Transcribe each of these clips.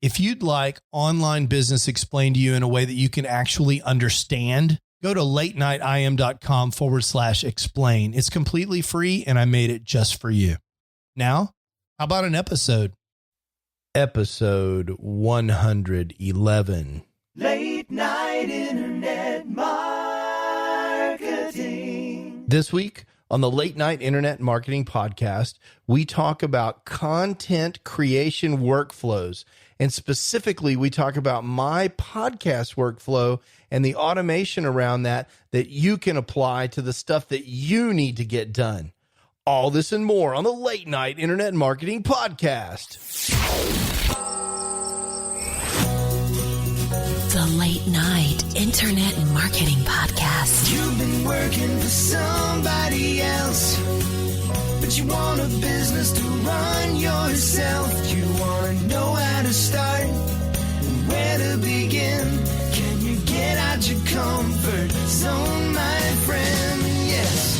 If you'd like online business explained to you in a way that you can actually understand, go to latenightim.com/explain. It's completely free, and I made it just for you. Now, how about an episode? Episode 111. Late Night Internet Marketing. This week on the Late Night Internet Marketing Podcast, we talk about content creation workflows. And specifically, we talk about my podcast workflow and the automation around that you can apply to the stuff that you need to get done. All this and more on the Late Night Internet Marketing Podcast. The Late Night Internet Marketing Podcast. You've been working for somebody else, but you want a business to run yourself. You want to know how to start and where to begin. Can you get out your comfort zone, my friend? Yes,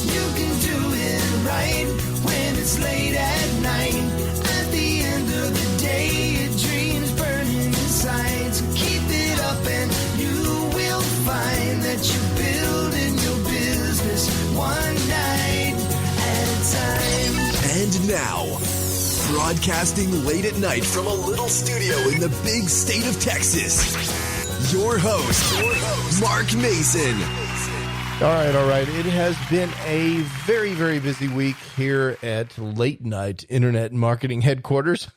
you can do it right when it's late at night. At the end of the day, your dreams burning inside. So keep it up and you will find that you're building your business one night at a time. And now, broadcasting late at night from a little studio in the big state of Texas, your host, Mark Mason. All right. It has been a very, very busy week here at Late Night Internet Marketing Headquarters.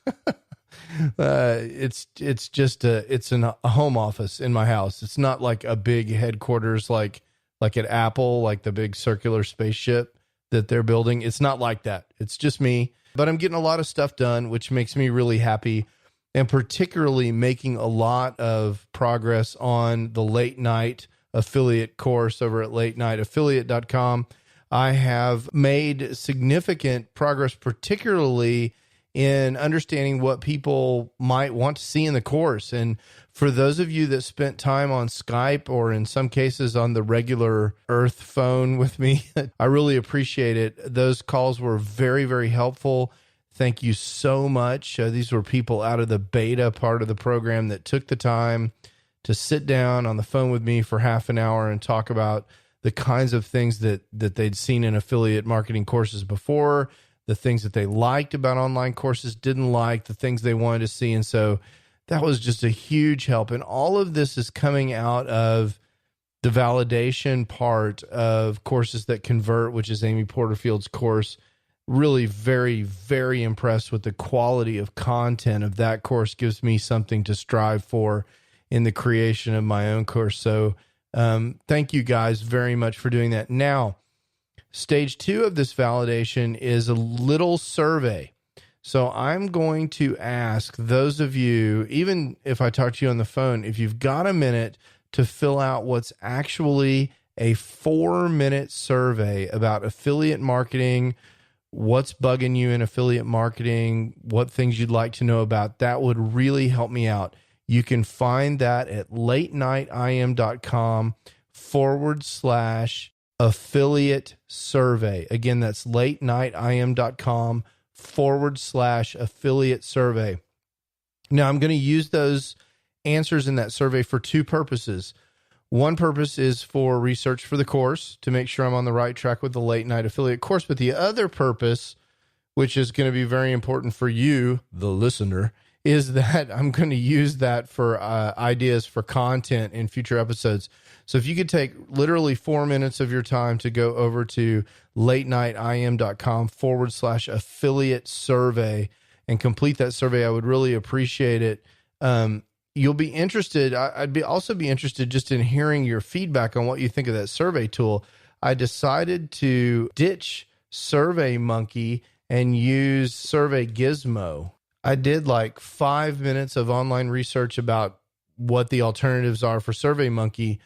It's a home office in my house. It's not like a big headquarters like at Apple, like the big circular spaceship that they're building. It's not like that. It's just me. But I'm getting a lot of stuff done, which makes me really happy, and particularly making a lot of progress on the late night affiliate course over at latenightaffiliate.com. I have made significant progress, particularly in understanding what people might want to see in the course. And for those of you that spent time on Skype or in some cases on the regular Earth phone with me, I really appreciate it. Those calls were very, very helpful. Thank you so much. These were people out of the beta part of the program that took the time to sit down on the phone with me for half an hour and talk about the kinds of things that they'd seen in affiliate marketing courses before, the things that they liked about online courses, didn't like, the things they wanted to see. And so that was just a huge help. And all of this is coming out of the validation part of Courses That Convert, which is Amy Porterfield's course. Really very, very impressed with the quality of content of that course. Gives me something to strive for in the creation of my own course. So thank you guys very much for doing that. Now, stage 2 of this validation is a little survey. So I'm going to ask those of you, even if I talk to you on the phone, if you've got a minute to fill out what's actually a 4-minute survey about affiliate marketing, what's bugging you in affiliate marketing, what things you'd like to know about, that would really help me out. You can find that at latenightim.com/affiliate survey. Again, that's latenightim.com/affiliate survey. Now, I'm going to use those answers in that survey for 2 purposes. One purpose is for research for the course to make sure I'm on the right track with the late night affiliate course. But the other purpose, which is going to be very important for you, the listener, is that I'm going to use that for ideas for content in future episodes. So if you could take literally 4 minutes of your time to go over to latenightim.com/affiliate survey and complete that survey, I would really appreciate it. You'll be interested. I'd also be interested just in hearing your feedback on what you think of that survey tool. I decided to ditch SurveyMonkey and use Survey Gizmo. I did like 5 minutes of online research about what the alternatives are for SurveyMonkey,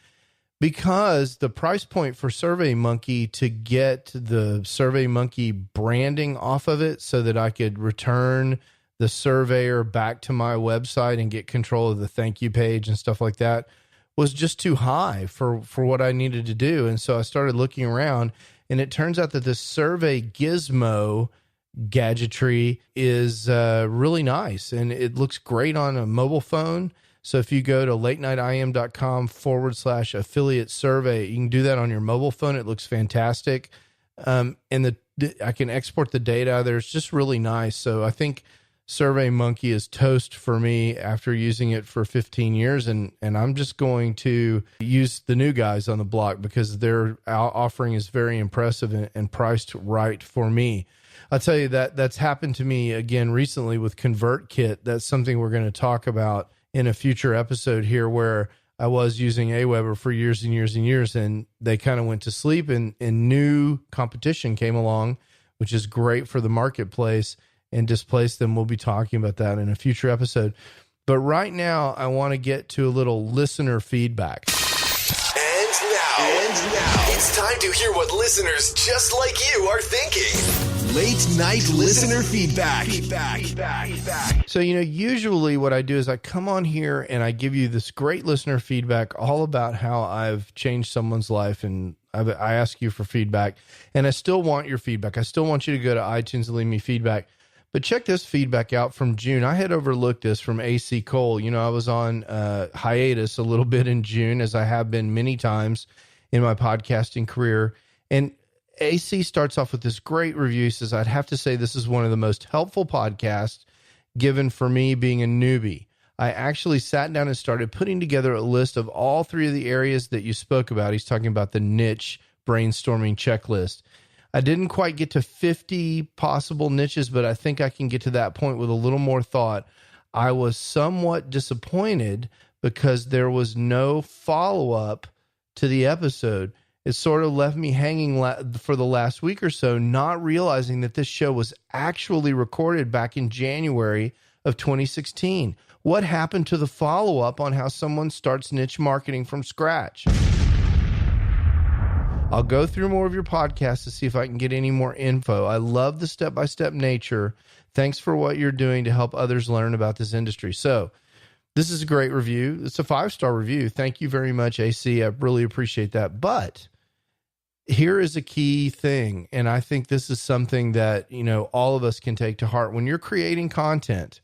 because the price point for SurveyMonkey to get the SurveyMonkey branding off of it so that I could return the surveyor back to my website and get control of the thank you page and stuff like that was just too high for what I needed to do. And so I started looking around, and it turns out that this Survey Gizmo gadgetry is really nice, and it looks great on a mobile phone. So if you go to latenightim.com/affiliate survey, you can do that on your mobile phone. It looks fantastic. And I can export the data out of there. It's just really nice. So I think SurveyMonkey is toast for me after using it for 15 years. And I'm just going to use the new guys on the block because their offering is very impressive and priced right for me. I'll tell you that's happened to me again recently with ConvertKit. That's something we're going to talk about in a future episode here, where I was using Aweber for years and years and years, and they kind of went to sleep, and new competition came along, which is great for the marketplace, and displaced them. We'll be talking about that in a future episode. But right now, I want to get to a little listener feedback. And now, it's time to hear what listeners just like you are thinking. Late night listener feedback. So, usually what I do is I come on here and I give you this great listener feedback all about how I've changed someone's life, and I ask you for feedback, and I still want your feedback. I still want you to go to iTunes and leave me feedback. But check this feedback out from June. I had overlooked this from AC Cole. I was on hiatus a little bit in June, as I have been many times in my podcasting career. And AC starts off with this great review. He says, I'd have to say this is one of the most helpful podcasts given for me being a newbie. I actually sat down and started putting together a list of all three of the areas that you spoke about. He's talking about the niche brainstorming checklist. I didn't quite get to 50 possible niches, but I think I can get to that point with a little more thought. I was somewhat disappointed because there was no follow-up to the episode. It sort of left me hanging for the last week or so, not realizing that this show was actually recorded back in January of 2016. What happened to the follow-up on how someone starts niche marketing from scratch? I'll go through more of your podcast to see if I can get any more info. I love the step-by-step nature. Thanks for what you're doing to help others learn about this industry. So this is a great review. It's a 5-star review. Thank you very much, AC. I really appreciate that. But here is a key thing, and I think this is something that, all of us can take to heart. When you're creating content,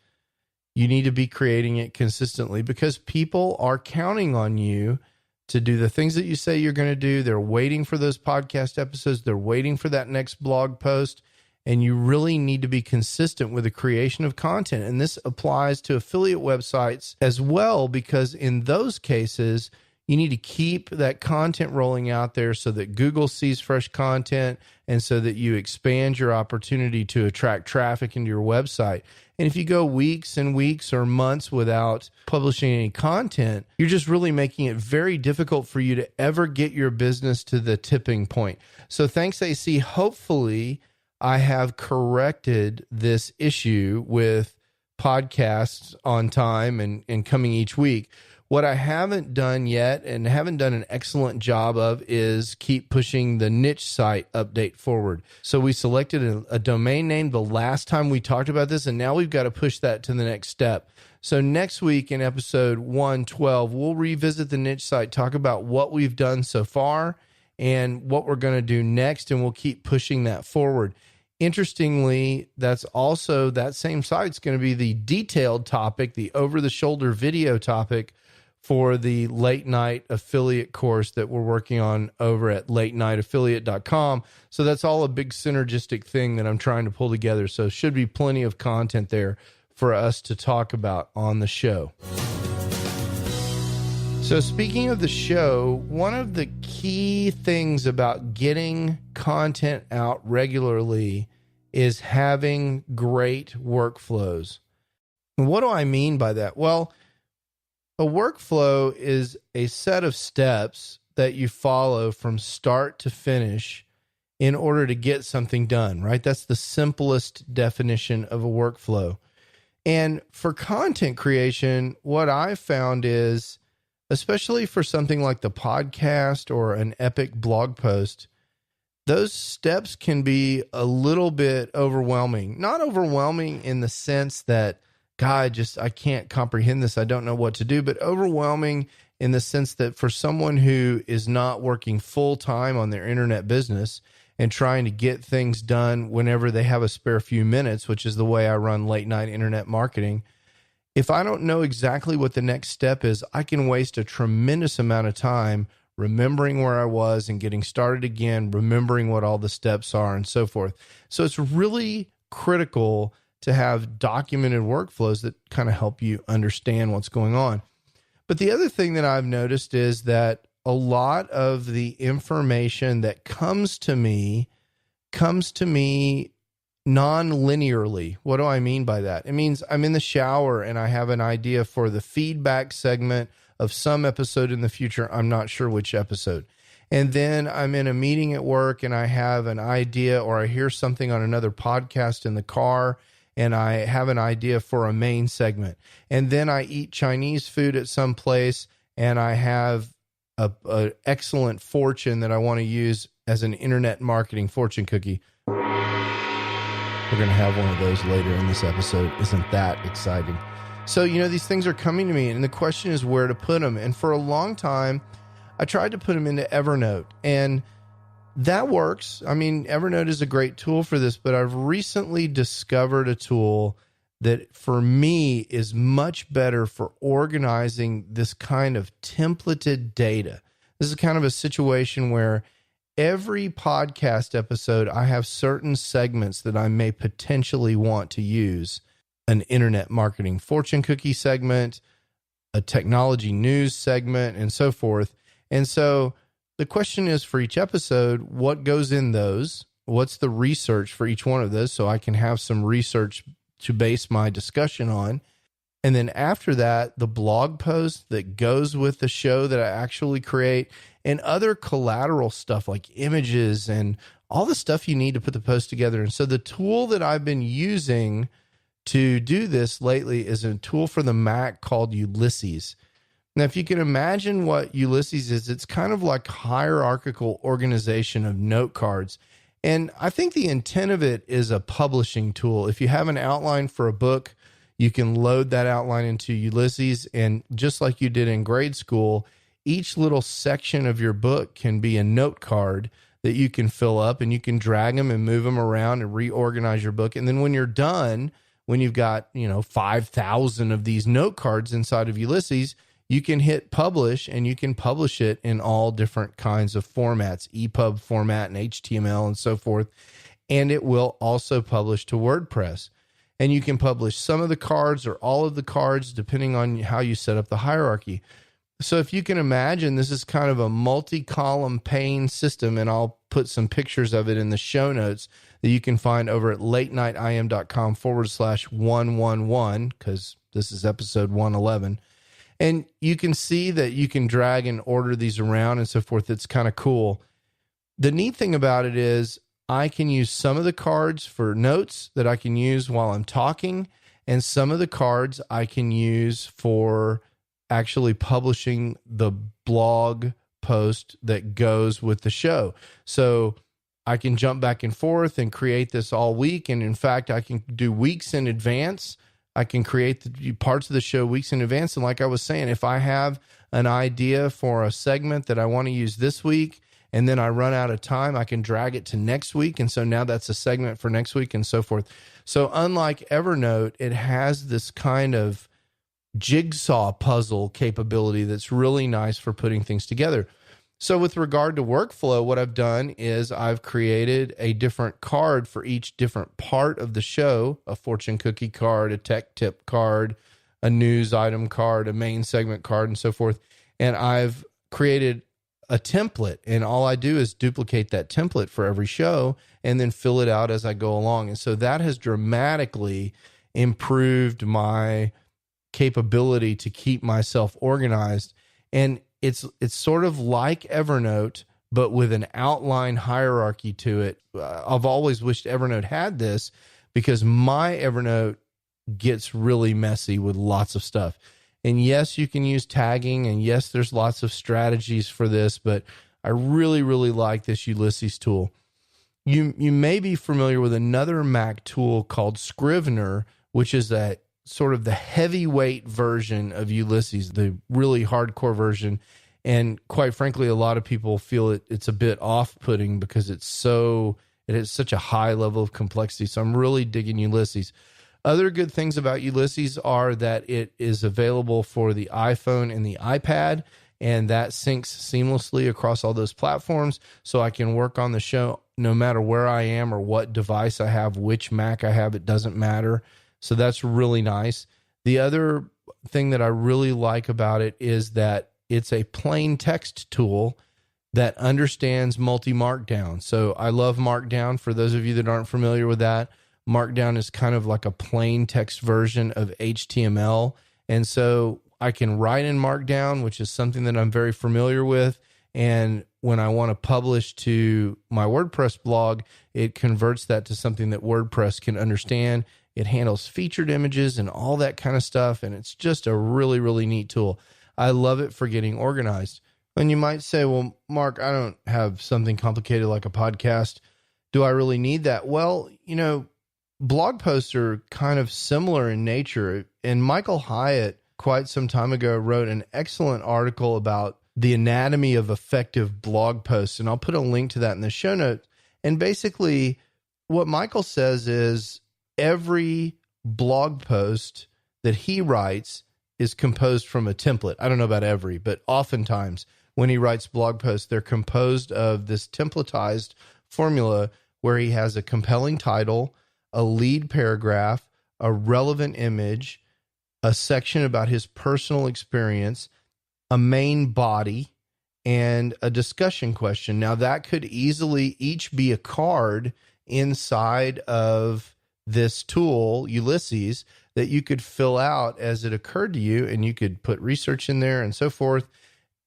you need to be creating it consistently, because people are counting on you to do the things that you say you're going to do. They're waiting for those podcast episodes. They're waiting for that next blog post, and you really need to be consistent with the creation of content. And this applies to affiliate websites as well, because in those cases, you need to keep that content rolling out there so that Google sees fresh content and so that you expand your opportunity to attract traffic into your website. And if you go weeks and weeks or months without publishing any content, you're just really making it very difficult for you to ever get your business to the tipping point. So thanks, AC. Hopefully, I have corrected this issue with podcasts on time and coming each week. What I haven't done yet, and haven't done an excellent job of, is keep pushing the niche site update forward. So we selected a domain name the last time we talked about this, and now we've got to push that to the next step. So next week in episode 112, we'll revisit the niche site, talk about what we've done so far and what we're going to do next, and we'll keep pushing that forward. Interestingly, that's also, that same site's going to be the detailed topic, the over-the-shoulder video topic for the late night affiliate course that we're working on over at latenightaffiliate.com. So that's all a big synergistic thing that I'm trying to pull together. So should be plenty of content there for us to talk about on the show. So speaking of the show, one of the key things about getting content out regularly is having great workflows. And what do I mean by that? Well, a workflow is a set of steps that you follow from start to finish in order to get something done, right? That's the simplest definition of a workflow. And for content creation, what I found is, especially for something like the podcast or an epic blog post, those steps can be a little bit overwhelming. Not overwhelming in the sense that, God, I can't comprehend this, I don't know what to do, but overwhelming in the sense that for someone who is not working full time on their internet business and trying to get things done whenever they have a spare few minutes, which is the way I run late night internet marketing. If I don't know exactly what the next step is, I can waste a tremendous amount of time remembering where I was and getting started again, remembering what all the steps are and so forth. So it's really critical to have documented workflows that kind of help you understand what's going on. But the other thing that I've noticed is that a lot of the information that comes to me non-linearly. What do I mean by that? It means I'm in the shower and I have an idea for the feedback segment of some episode in the future. I'm not sure which episode. And then I'm in a meeting at work and I have an idea, or I hear something on another podcast in the car and I have an idea for a main segment. And then I eat Chinese food at some place and I have a excellent fortune that I want to use as an internet marketing fortune cookie. We're going to have one of those later in this episode. Isn't that exciting? So, these things are coming to me, and the question is where to put them. And for a long time, I tried to put them into Evernote, and that works. I mean, Evernote is a great tool for this, but I've recently discovered a tool that for me is much better for organizing this kind of templated data. This is kind of a situation where every podcast episode, I have certain segments that I may potentially want to use. An internet marketing fortune cookie segment, a technology news segment, and so forth. And so the question is, for each episode, what goes in those? What's the research for each one of those, so I can have some research to base my discussion on? And then after that, the blog post that goes with the show that I actually create, and other collateral stuff like images and all the stuff you need to put the post together. And so the tool that I've been using to do this lately is a tool for the Mac called Ulysses. Now, if you can imagine what Ulysses is, it's kind of like hierarchical organization of note cards. And I think the intent of it is a publishing tool. If you have an outline for a book, you can load that outline into Ulysses. And just like you did in grade school, each little section of your book can be a note card that you can fill up, and you can drag them and move them around and reorganize your book. And then when you're done, when you've got, 5,000 of these note cards inside of Ulysses, you can hit publish, and you can publish it in all different kinds of formats, EPUB format and HTML and so forth. And it will also publish to WordPress. And you can publish some of the cards or all of the cards, depending on how you set up the hierarchy. So if you can imagine, this is kind of a multi-column pane system, and I'll put some pictures of it in the show notes that you can find over at latenightim.com/111, because this is episode 111. And you can see that you can drag and order these around and so forth. It's kind of cool. The neat thing about it is I can use some of the cards for notes that I can use while I'm talking, and some of the cards I can use for actually publishing the blog post that goes with the show. So I can jump back and forth and create this all week. And in fact, I can do weeks in advance. I can create the parts of the show weeks in advance. And like I was saying, if I have an idea for a segment that I want to use this week, and then I run out of time, I can drag it to next week. And so now that's a segment for next week and so forth. So unlike Evernote, it has this kind of jigsaw puzzle capability that's really nice for putting things together. So with regard to workflow, what I've done is I've created a different card for each different part of the show, a fortune cookie card, a tech tip card, a news item card, a main segment card, and so forth. And I've created a template, and all I do is duplicate that template for every show and then fill it out as I go along. And so that has dramatically improved my capability to keep myself organized. And it's sort of like Evernote, but with an outline hierarchy to it. I've always wished Evernote had this, because my Evernote gets really messy with lots of stuff. And yes, you can use tagging, and yes, there's lots of strategies for this, but I really, really like this Ulysses tool. You may be familiar with another Mac tool called Scrivener, which is a sort of the heavyweight version of Ulysses, the really hardcore version. And quite frankly, a lot of people feel it's a bit off-putting because it has such a high level of complexity. So I'm really digging Ulysses. Other good things about Ulysses are that it is available for the iPhone and the iPad, and that syncs seamlessly across all those platforms. So I can work on the show no matter where I am or what device I have, which Mac I have, it doesn't matter. So that's really nice. The other thing that I really like about it is that it's a plain text tool that understands multi-markdown. So I love Markdown. For those of you that aren't familiar with that, Markdown is kind of like a plain text version of HTML. And so I can write in Markdown, which is something that I'm very familiar with. And when I want to publish to my WordPress blog, it converts that to something that WordPress can understand. It handles featured images and all that kind of stuff. And it's just a really, really neat tool. I love it for getting organized. And you might say, well, Mark, I don't have something complicated like a podcast. Do I really need that? Well, blog posts are kind of similar in nature. And Michael Hyatt, quite some time ago, wrote an excellent article about the anatomy of effective blog posts. And I'll put a link to that in the show notes. And basically, what Michael says is every blog post that he writes is composed from a template. I don't know about every, but oftentimes when he writes blog posts, they're composed of this templatized formula where he has a compelling title, a lead paragraph, a relevant image, a section about his personal experience, a main body, and a discussion question. Now, that could easily each be a card inside of this tool, Ulysses, that you could fill out as it occurred to you, and you could put research in there and so forth.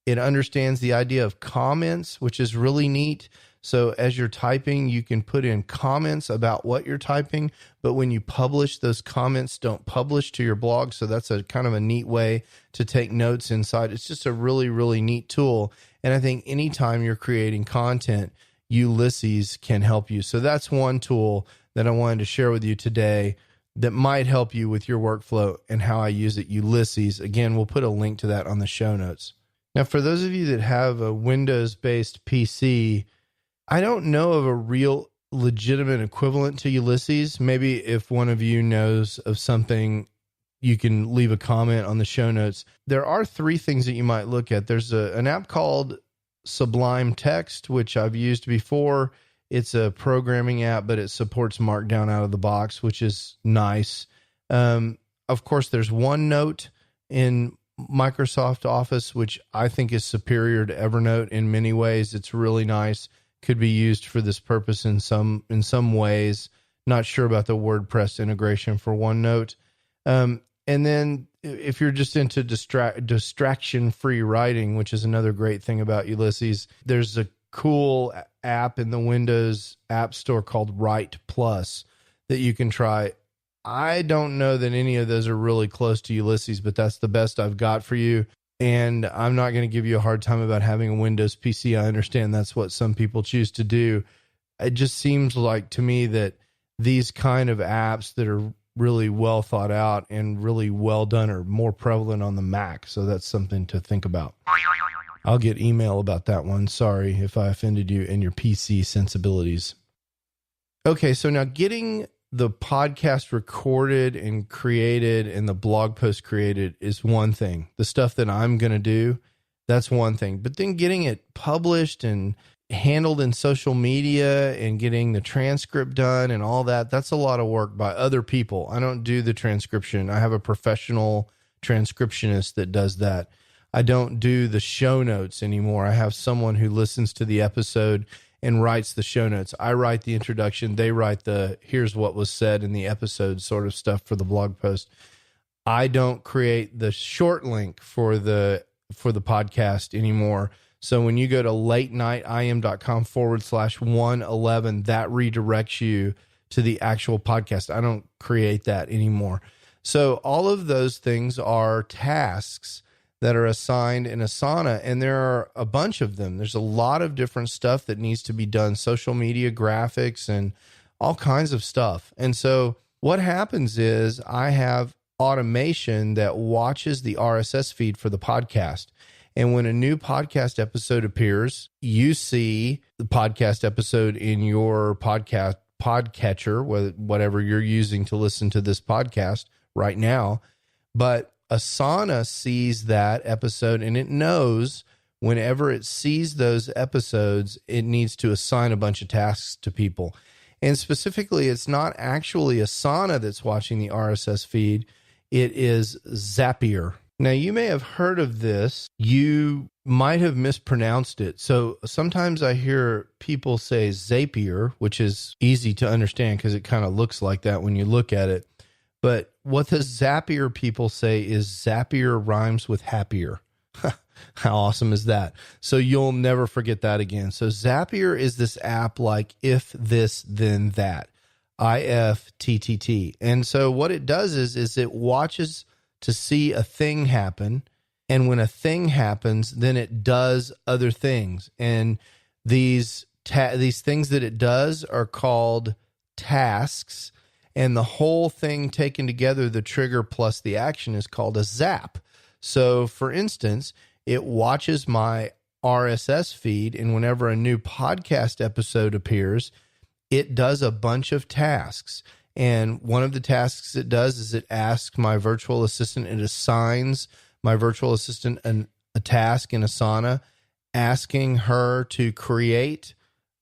It understands the idea of comments, which is really neat. So as you're typing, you can put in comments about what you're typing, but when you publish, those comments don't publish to your blog. So that's a kind of a neat way to take notes inside. It's just a really, really neat tool. And I think anytime you're creating content, Ulysses can help you. So that's one tool that I wanted to share with you today that might help you with your workflow and how I use it, Ulysses. Again, we'll put a link to that on the show notes. Now, for those of you that have a Windows-based PC, I don't know of a real legitimate equivalent to Ulysses. Maybe if one of you knows of something, you can leave a comment on the show notes. There are three things that you might look at. There's an app called Sublime Text, which I've used before. It's a programming app, but it supports Markdown out of the box, which is nice. Of course, there's OneNote in Microsoft Office, which I think is superior to Evernote in many ways. It's really nice. Could be used for this purpose in some ways. Not sure about the WordPress integration for OneNote. And then if you're just into distraction-free writing, which is another great thing about Ulysses, there's a cool app in the Windows App Store called Write Plus that you can try. I don't know that any of those are really close to Ulysses, but that's the best I've got for you. And I'm not going to give you a hard time about having a Windows PC. I understand that's what some people choose to do. It just seems like to me that these kind of apps that are really well thought out and really well done are more prevalent on the Mac. So that's something to think about. I'll get email about that one. Sorry if I offended you and your PC sensibilities. Okay, so now getting the podcast recorded and created and the blog post created is one thing. The stuff that I'm going to do, that's one thing. But then getting it published and handled in social media and getting the transcript done and all that, that's a lot of work by other people. I don't do the transcription. I have a professional transcriptionist that does that. I don't do the show notes anymore. I have someone who listens to the episode and writes the show notes. I write the introduction. They write the here's what was said in the episode sort of stuff for the blog post. I don't create the short link for the podcast anymore. So when you go to latenightim.com/111, that redirects you to the actual podcast. I don't create that anymore. So all of those things are tasks that are assigned in Asana, and there are a bunch of them. There's a lot of different stuff that needs to be done, social media, graphics, and all kinds of stuff. And so what happens is I have automation that watches the RSS feed for the podcast. And when a new podcast episode appears, you see the podcast episode in your podcatcher, whatever you're using to listen to this podcast right now. But Asana sees that episode, and it knows whenever it sees those episodes, it needs to assign a bunch of tasks to people. And specifically, it's not actually Asana that's watching the RSS feed. It is Zapier. Now, you may have heard of this. You might have mispronounced it. So sometimes I hear people say Zapier, which is easy to understand because it kind of looks like that when you look at it. But what the Zapier people say is Zapier rhymes with happier. How awesome is that? So you'll never forget that again. So Zapier is this app like if this, then that. IFTTT. And so what it does is it watches to see a thing happen. And when a thing happens, then it does other things. And these things that it does are called tasks. And the whole thing taken together, the trigger plus the action, is called a zap. So for instance, it watches my RSS feed, and whenever a new podcast episode appears, it does a bunch of tasks. And one of the tasks it does is it asks my virtual assistant, it assigns my virtual assistant a task in Asana, asking her to create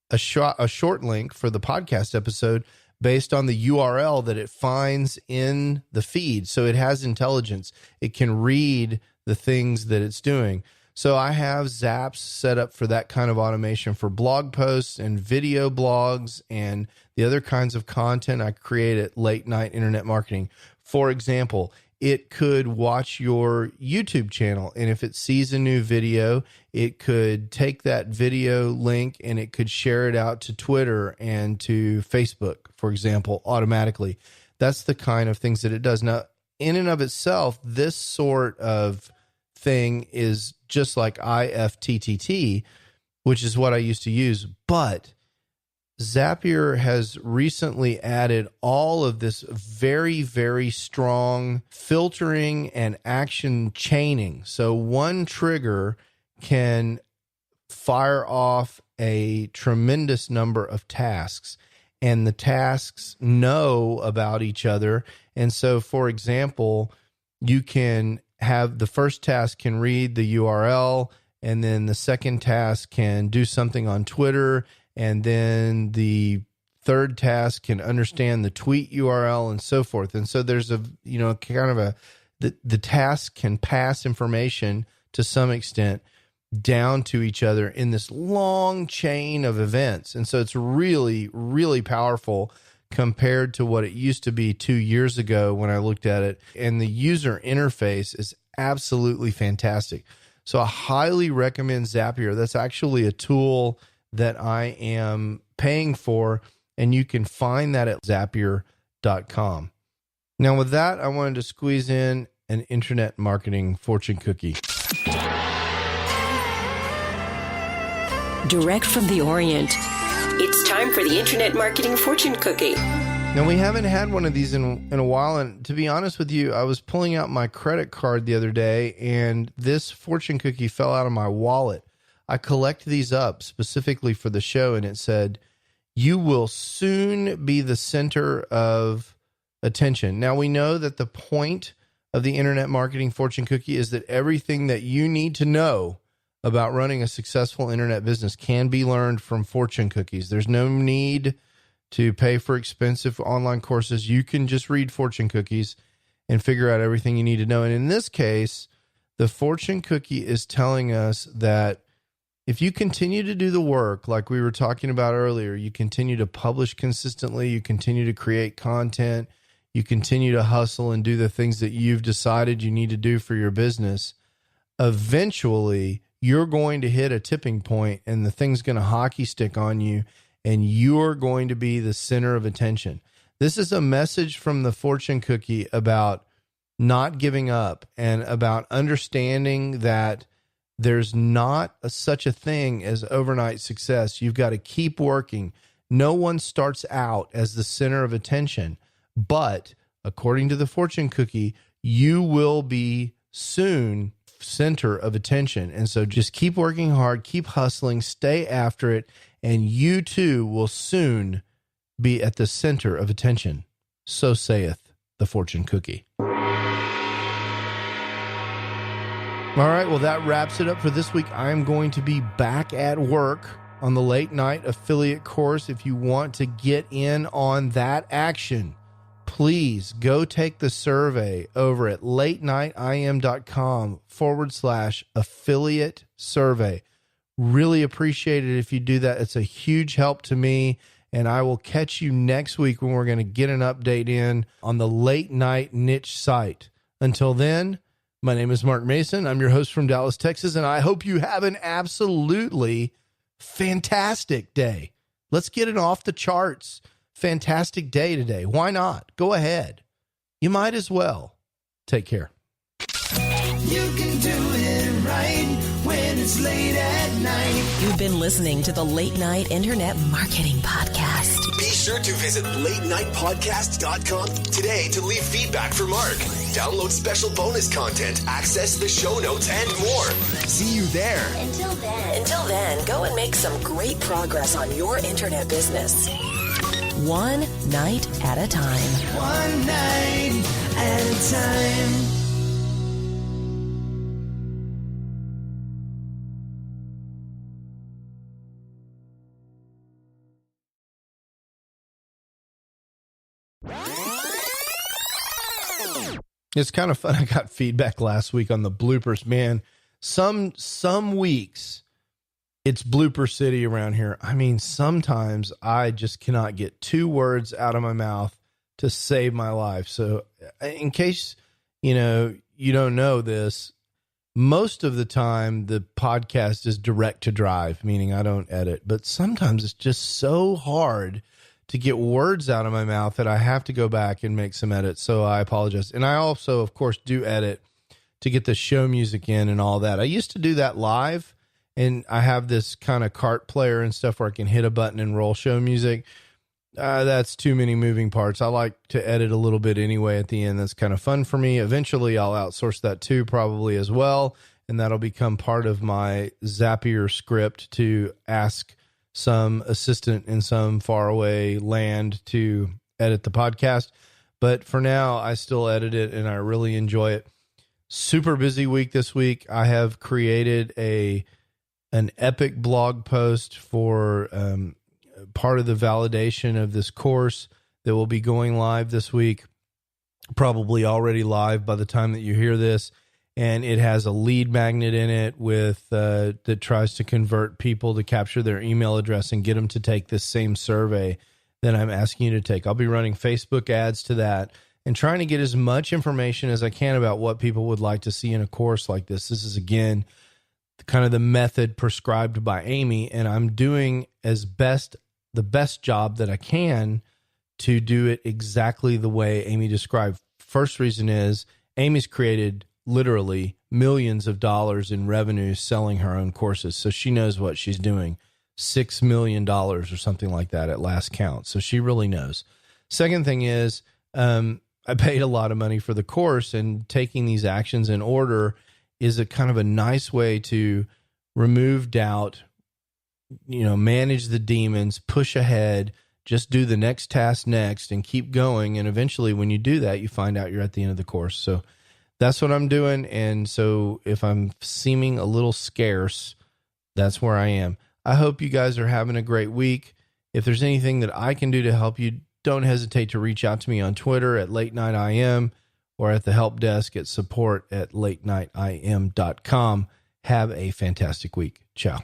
a short link for the podcast episode based on the URL that it finds in the feed. So it has intelligence. It can read the things that it's doing. So I have Zaps set up for that kind of automation for blog posts and video blogs and the other kinds of content I create at Late Night Internet Marketing. For example, it could watch your YouTube channel, and if it sees a new video, it could take that video link and it could share it out to Twitter and to Facebook, for example, automatically. That's the kind of things that it does. Now, in and of itself, this sort of thing is just like IFTTT, which is what I used to use. But Zapier has recently added all of this very, very strong filtering and action chaining. So one trigger can fire off a tremendous number of tasks, and the tasks know about each other. And so, for example, you can have the first task can read the URL, and then the second task can do something on Twitter, and then the third task can understand the tweet URL and so forth. And so there's the task can pass information to some extent down to each other in this long chain of events. And so it's really, really powerful compared to what it used to be 2 years ago when I looked at it. And the user interface is absolutely fantastic. So I highly recommend Zapier. That's actually a tool that I am paying for, and you can find that at Zapier.com. Now, with that, I wanted to squeeze in an internet marketing fortune cookie. Direct from the Orient, it's time for the Internet Marketing Fortune Cookie. Now, we haven't had one of these in a while, and to be honest with you, I was pulling out my credit card the other day, and this fortune cookie fell out of my wallet. I collect these up specifically for the show, and it said, "You will soon be the center of attention." Now, we know that the point of the Internet Marketing Fortune Cookie is that everything that you need to know about running a successful internet business can be learned from fortune cookies. There's no need to pay for expensive online courses. You can just read fortune cookies and figure out everything you need to know. And in this case, the fortune cookie is telling us that if you continue to do the work like we were talking about earlier, you continue to publish consistently, you continue to create content, you continue to hustle and do the things that you've decided you need to do for your business, eventually you're going to hit a tipping point and the thing's going to hockey stick on you and you're going to be the center of attention. This is a message from the fortune cookie about not giving up and about understanding that there's not such a thing as overnight success. You've got to keep working. No one starts out as the center of attention, but according to the fortune cookie, you will be soon center of attention. And so just keep working hard, keep hustling, stay after it, and you too will soon be at the center of attention. So saith the fortune cookie. All right, well, that wraps it up for this week. I am going to be back at work on the late night affiliate course. If you want to get in on that action, please go take the survey over at latenightim.com/affiliate survey. Really appreciate it if you do that. It's a huge help to me. And I will catch you next week when we're going to get an update in on the late night niche site. Until then, my name is Mark Mason. I'm your host from Dallas, Texas, and I hope you have an absolutely fantastic day. Let's get it off the charts. Fantastic day today. Why not? Go ahead. You might as well. Take care. You can do it right when it's late at night. You've been listening to the Late Night Internet Marketing Podcast. Be sure to visit latenightpodcast.com today to leave feedback for Mark. Download special bonus content, access the show notes, and more. See you there. Until then, go and make some great progress on your internet business. One night at a time. One night at a time. It's kind of fun. I got feedback last week on the bloopers, man. Some weeks it's blooper city around here. I mean, sometimes I just cannot get 2 words out of my mouth to save my life. So in case, you don't know this, most of the time the podcast is direct to drive, meaning I don't edit, but sometimes it's just so hard to get words out of my mouth that I have to go back and make some edits. So I apologize. And I also, of course, do edit to get the show music in and all that. I used to do that live, and I have this kind of cart player and stuff where I can hit a button and roll show music. That's too many moving parts. I like to edit a little bit anyway at the end. That's kind of fun for me. Eventually I'll outsource that too, probably as well. And that'll become part of my Zapier script to ask some assistant in some faraway land to edit the podcast. But for now, I still edit it and I really enjoy it. Super busy week this week. I have created an epic blog post for part of the validation of this course that will be going live this week, probably already live by the time that you hear this. And it has a lead magnet in it with that tries to convert people to capture their email address and get them to take this same survey that I'm asking you to take. I'll be running Facebook ads to that and trying to get as much information as I can about what people would like to see in a course like this. This is, again, kind of the method prescribed by Amy, and I'm doing the best job that I can to do it exactly the way Amy described. First reason is Amy's created literally millions of dollars in revenue selling her own courses. So she knows what she's doing. $6 million or something like that at last count. So she really knows. Second thing is, I paid a lot of money for the course, and taking these actions in order is a kind of a nice way to remove doubt, manage the demons, push ahead, just do the next task next and keep going. And eventually when you do that, you find out you're at the end of the course. So that's what I'm doing. And so if I'm seeming a little scarce, that's where I am. I hope you guys are having a great week. If there's anything that I can do to help you, don't hesitate to reach out to me on Twitter at Late Night IM or at the help desk at support@latenightim.com. Have a fantastic week. Ciao.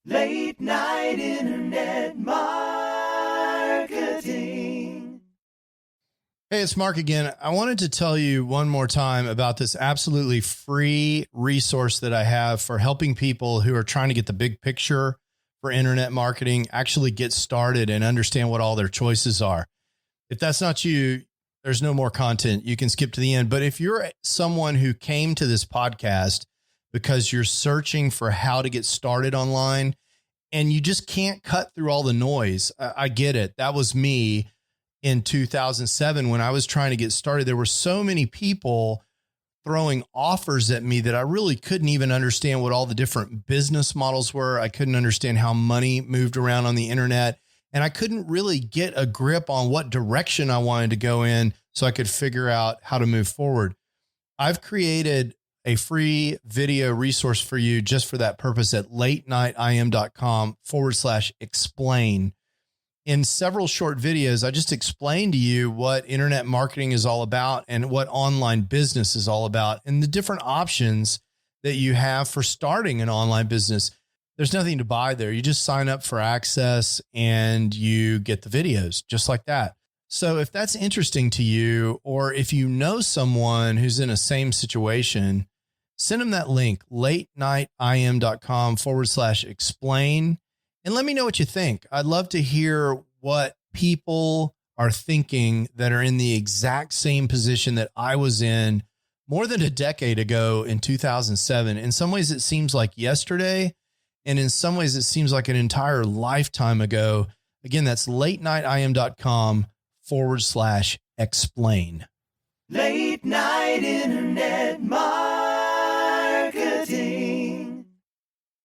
Late night internet marketing. Hey, it's Mark again. I wanted to tell you one more time about this absolutely free resource that I have for helping people who are trying to get the big picture for internet marketing, actually get started and understand what all their choices are. If that's not you, there's no more content. You can skip to the end. But if you're someone who came to this podcast because you're searching for how to get started online and you just can't cut through all the noise, I get it. That was me in 2007 when I was trying to get started. There were so many people throwing offers at me that I really couldn't even understand what all the different business models were. I couldn't understand how money moved around on the internet. And I couldn't really get a grip on what direction I wanted to go in so I could figure out how to move forward. I've created a free video resource for you just for that purpose at latenightim.com/explain. In several short videos, I just explained to you what internet marketing is all about and what online business is all about and the different options that you have for starting an online business. There's nothing to buy there. You just sign up for access and you get the videos just like that. So if that's interesting to you, or if you know someone who's in a same situation, send them that link, latenightim.com/explain. And let me know what you think. I'd love to hear what people are thinking that are in the exact same position that I was in more than a decade ago in 2007. In some ways, it seems like yesterday. And in some ways, it seems like an entire lifetime ago. Again, that's latenightim.com/explain. Late night internet marketing.